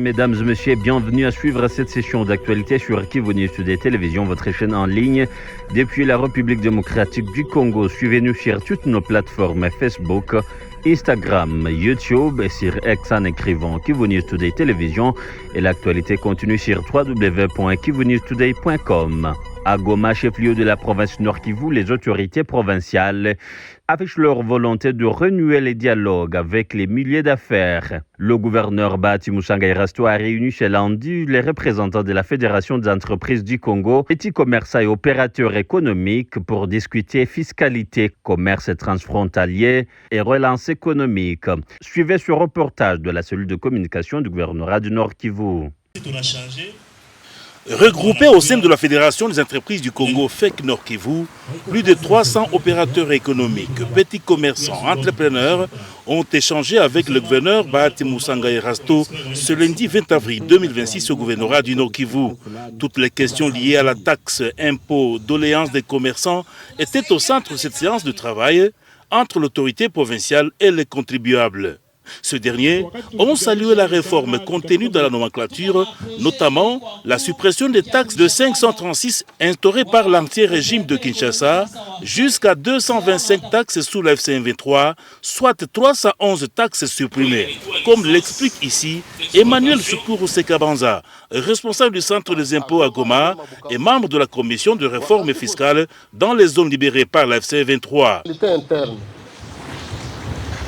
mesdames et messieurs, bienvenue à suivre cette session d'actualité sur Kivu News Today Télévision, votre chaîne en ligne depuis la République démocratique du Congo. Suivez-nous sur toutes nos plateformes Facebook, Instagram, YouTube et sur X en écrivant Kivu News Today Télévision. Et l'actualité continue sur www.kivunewstoday.com. À Goma, chef-lieu de la province Nord Kivu, les autorités provinciales affichent leur volonté de renouer les dialogues avec les milliers d'affaires. Le gouverneur Bahati Musanga Erasto a réuni ce lundi les représentants de la Fédération des entreprises du Congo, petits commerçants et opérateurs économiques pour discuter fiscalité, commerce transfrontalier et relance économique. Suivez ce reportage de la cellule de communication du gouvernorat du Nord Kivu. Regroupés au sein de la Fédération des entreprises du Congo, FEC Nord Kivu, plus de 300 opérateurs économiques, petits commerçants, entrepreneurs ont échangé avec le gouverneur Bahati Musanga Erasto ce lundi 20 avril 2026 au gouvernorat du Nord Kivu. Toutes les questions liées à la taxe, impôts, doléances des commerçants étaient au centre de cette séance de travail entre l'autorité provinciale et les contribuables. Ce dernier ont salué la réforme contenue dans la nomenclature, notamment la suppression des taxes de 536 instaurées par l'ancien régime de Kinshasa jusqu'à 225 taxes sous la FC23, soit 311 taxes supprimées. Comme l'explique ici Emmanuel Shukuru Sekabanza, responsable du centre des impôts à Goma et membre de la commission de réforme fiscale dans les zones libérées par la FC23.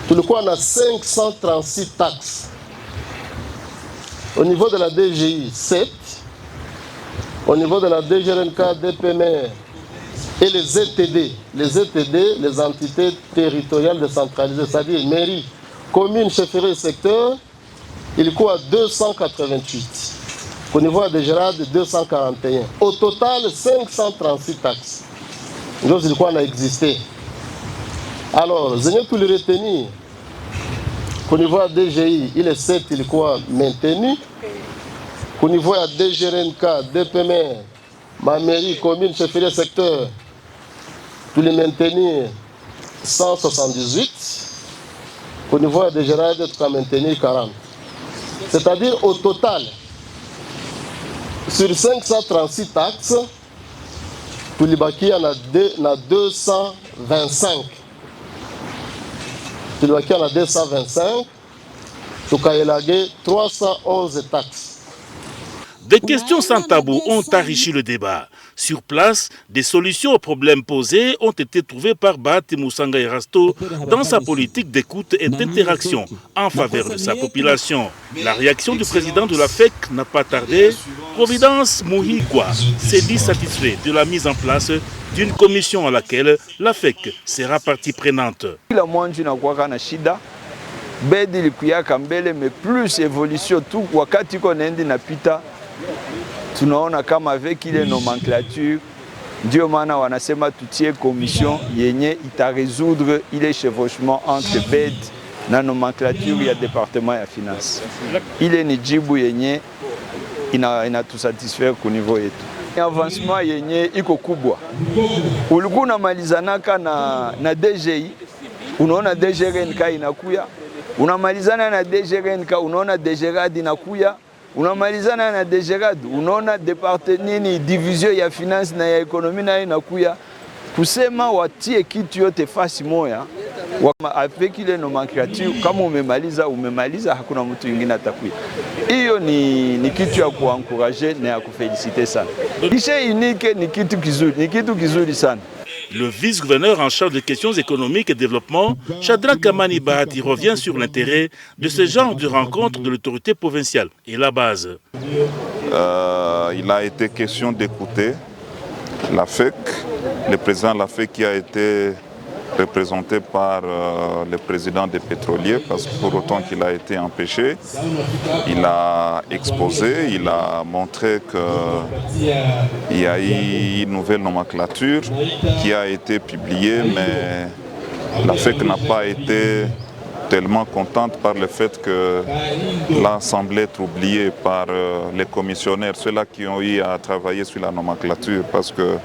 Tout le coup, on a 536 taxes. Au niveau de la DGI, 7. Au niveau de la DGRNK, DPMR et les ETD. Les ETD, les entités territoriales décentralisées, c'est-à-dire mairie, commune, chefferie et secteur, il coûte à 288. Au niveau de la DGRAD, 241. Au total, 536 taxes. Donc, il on a existé. Alors, je n'ai pu le retenir qu'au niveau de DGI, il est 7, il est quoi maintenu. Qu'au niveau de DGRNK, DPMR, ma mairie, commune, chefferie, secteur, tout les maintenir 178. Au niveau de DGRAD, tout les maintenir 40. C'est-à-dire, au total, sur 536 taxes, tout les baki, on a 225. Tu dois qu'il y en a 225, tu as élagué 311 taxes. Des questions sans tabou ont enrichi le débat. Sur place, des solutions aux problèmes posés ont été trouvées par Bahati Musanga Erasto dans sa politique d'écoute et d'interaction en faveur de sa population. La réaction du président de la FEC n'a pas tardé. Providence Muhigwa s'est dit satisfait de la mise en place d'une commission à laquelle la FEC sera partie prenante. Mais plus évolution tout wakati konendi napita tunaona kama avec ile nomenclature ndio maana wanasema tutie commission yenye ita résoudre ile chevauchement entre BED na nomenclature ya département ya finance. Ile ni jibu yenye inatusatisfaire ku niveau yetu. Avancement yenye iko kubwa. Ulikuwa unamalizanaka na DGI, unaona DGRNK inakuya. Unamalizana na DGRNK, unaona DGRAD inakuya. Unamalizana na DGRAD, unaona departement division ya finance na ya ekonomi na inakuya. Kusema watie kitu yote fasi moya, avec ile nomenclature, kama umemaliza hakuna mtu mwingine atakuya. Hiyo ni kitu ya kuencourager na ya kufeliciter sana. Guichet unique ni kitu kizuri sana. Le vice-gouverneur en charge des questions économiques et développement, Chadra Kamani Bahati, revient sur l'intérêt de ce genre de rencontre de l'autorité provinciale et la base. Il a été question d'écouter la FEC, le président de la FEC qui a été représenté par le président des pétroliers, parce que pour autant qu'il a été empêché, il a exposé, il a montré qu'il y a eu une nouvelle nomenclature qui a été publiée, mais la FEC n'a pas été tellement contente par le fait que là semblait être oublié par les commissionnaires, ceux-là qui ont eu à travailler sur la nomenclature, parce que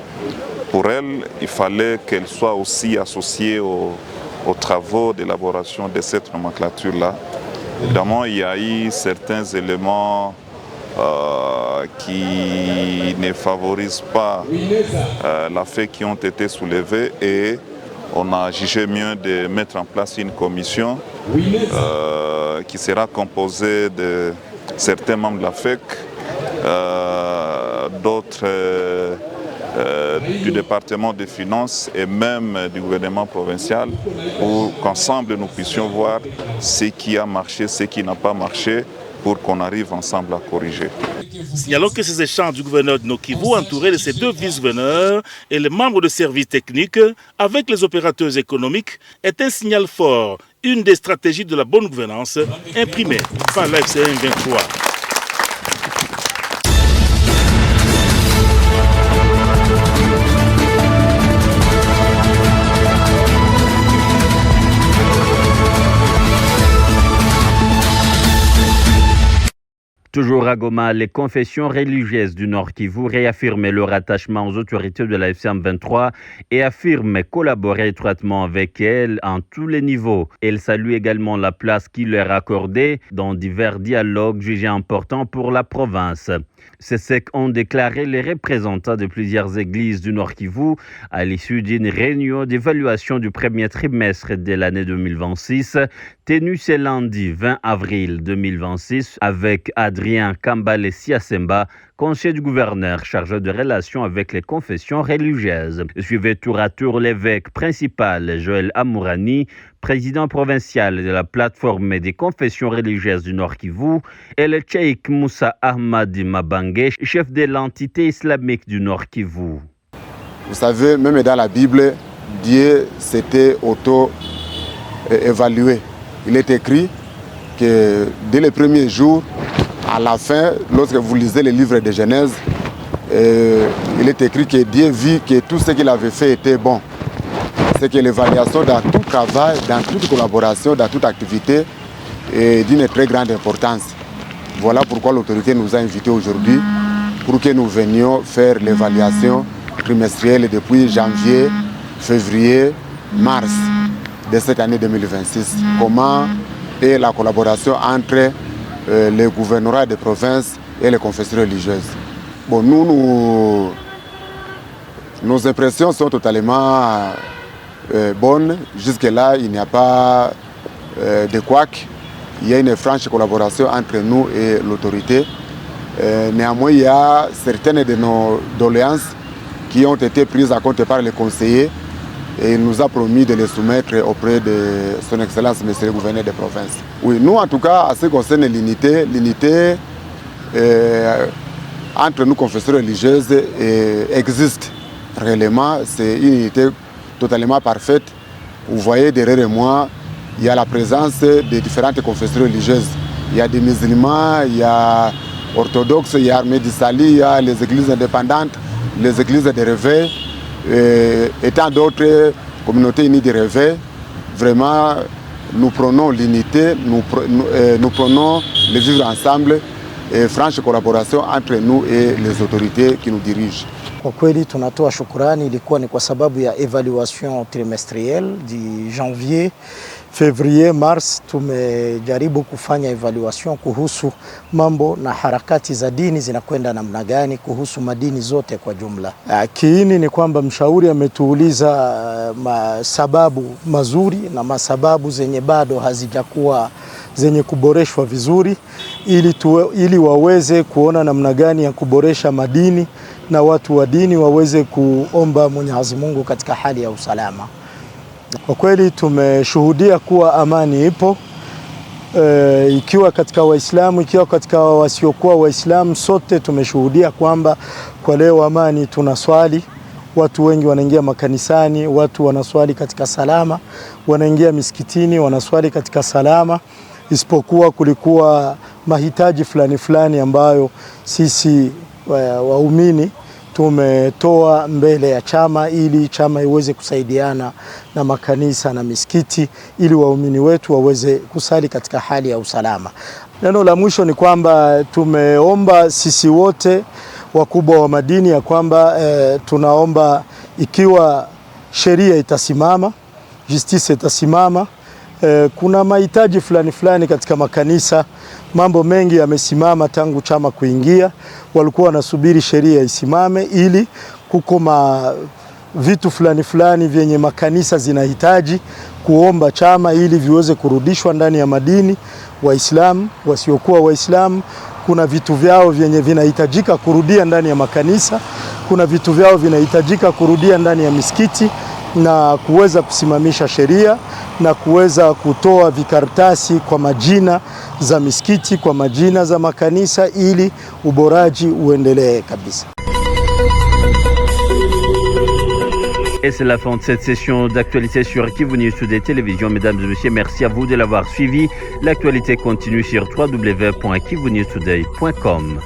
pour elle, il fallait qu'elle soit aussi associée aux travaux d'élaboration de cette nomenclature-là. Évidemment, il y a eu certains éléments qui ne favorisent pas la fait qui ont été soulevés et on a jugé mieux de mettre en place une commission qui sera composée de certains membres de la FEC, d'autres du département des finances et même du gouvernement provincial pour qu'ensemble nous puissions voir ce qui a marché, ce qui n'a pas marché pour qu'on arrive ensemble à corriger. Signalons que ces échanges du gouverneur de Nord-Kivu entouré de ses 2 vice-gouverneurs et les membres de services techniques avec les opérateurs économiques est un signal fort, une des stratégies de la bonne gouvernance imprimée par la FCN 23. Toujours à Goma, les confessions religieuses du Nord Kivu réaffirment leur attachement aux autorités de la FCM23 et affirment collaborer étroitement avec elles en tous les niveaux. Elles saluent également la place qui leur est accordée dans divers dialogues jugés importants pour la province. C'est ce qu'ont déclaré les représentants de plusieurs églises du Nord Kivu à l'issue d'une réunion d'évaluation du premier trimestre de l'année 2026 tenue ce lundi 20 avril 2026 avec Adrien Kambale Siasemba, conseiller du gouverneur chargé de relations avec les confessions religieuses. Suivez tour à tour l'évêque principal Joël Amourani, président provincial de la plateforme des confessions religieuses du Nord Kivu, et le cheikh Moussa Ahmadi Mabange, chef de l'entité islamique du Nord Kivu. Vous savez, même dans la Bible, Dieu s'était auto-évalué. Il est écrit que dès les premiers jours, à la fin, lorsque vous lisez le livre de Genèse, il est écrit que Dieu vit que tout ce qu'il avait fait était bon. C'est que l'évaluation dans tout travail, dans toute collaboration, dans toute activité est d'une très grande importance. Voilà pourquoi l'autorité nous a invités aujourd'hui pour que nous venions faire l'évaluation trimestrielle depuis janvier, février, mars de cette année 2026. Comment est la collaboration entre les gouvernorats des provinces et les confessions religieuses. Bon, nos impressions sont totalement bonnes. Jusque-là, il n'y a pas de couac. Il y a une franche collaboration entre nous et l'autorité. Néanmoins, il y a certaines de nos doléances qui ont été prises en compte par les conseillers et il nous a promis de les soumettre auprès de son Excellence, Monsieur le gouverneur de province. Oui, nous en tout cas, à ce qui concerne l'unité entre nous confessions religieuses existe réellement. C'est une unité totalement parfaite. Vous voyez derrière moi, il y a la présence des différentes confessions religieuses. Il y a des musulmans, il y a orthodoxes, il y a Armée du Sali, il y a les églises indépendantes, les églises de réveil. Et tant d'autres communautés unies de réveil. Vraiment, nous prenons l'unité, nous prenons le vivre ensemble et franche collaboration entre nous et les autorités qui nous dirigent. Kwa kweli tunatoa shukrani, ilikuwa ni kwa sababu ya evaluation trimestrielle di janvier, février, mars. Tumejaribu kufanya evaluation kuhusu mambo na harakati za dini zinakwenda namna gani kuhusu madini zote kwa jumla. Kiini ni kwamba mshauri ametuuliza sababu mazuri na masababu zenye bado hazijakuwa zenye kuboreshwa vizuri ili waweze kuona namna gani ya kuboresha madini na watu wa dini waweze kuomba Mwenyezi Mungu katika hali ya usalama. Kwa kweli tumeshuhudia kuwa amani ipo, ikiwa katika Waislamu, ikiwa katika wasiokuwa Waislamu, sote tumeshuhudia kwamba kwa leo amani tunaswali, watu wengi wanaingia makanisani, watu wanaswali katika salama, wanaingia misikitini, wanaswali katika salama, isipokuwa kulikuwa mahitaji fulani ambayo sisi waumini tumetoa mbele ya chama ili chama iweze kusaidiana na makanisa na misikiti ili waumini wetu waweze kusali katika hali ya usalama. Neno la mwisho ni kwamba tumeomba sisi wote wakubwa wa madini ya kwamba tunaomba ikiwa sheria itasimama, justice itasimama, kuna mahitaji fulani katika makanisa. Mambo mengi yamesimama tangu chama kuingia, walikuwa wanasubiri sheria isimame ili kukoma vitu fulani vyenye makanisa zinahitaji kuomba chama ili viweze kurudishwa ndani ya madini. Waislamu, wasiokuwa Waislamu, kuna vitu vyao vyenye vinahitajika kurudia ndani ya makanisa, kuna vitu vyao vinahitajika kurudia ndani ya misikiti, na kuweza kusimamisha sheria na kuweza kutoa vikaratasi kwa majina za misikiti, kwa majina za makanisa, ili uboraji uendelee kabisa. Et c'est la fin de cette session d'actualité sur Kivu News Today Télévision. Mesdames et messieurs, merci à vous de l'avoir suivi. L'actualité continue sur www.kivunewstoday.com.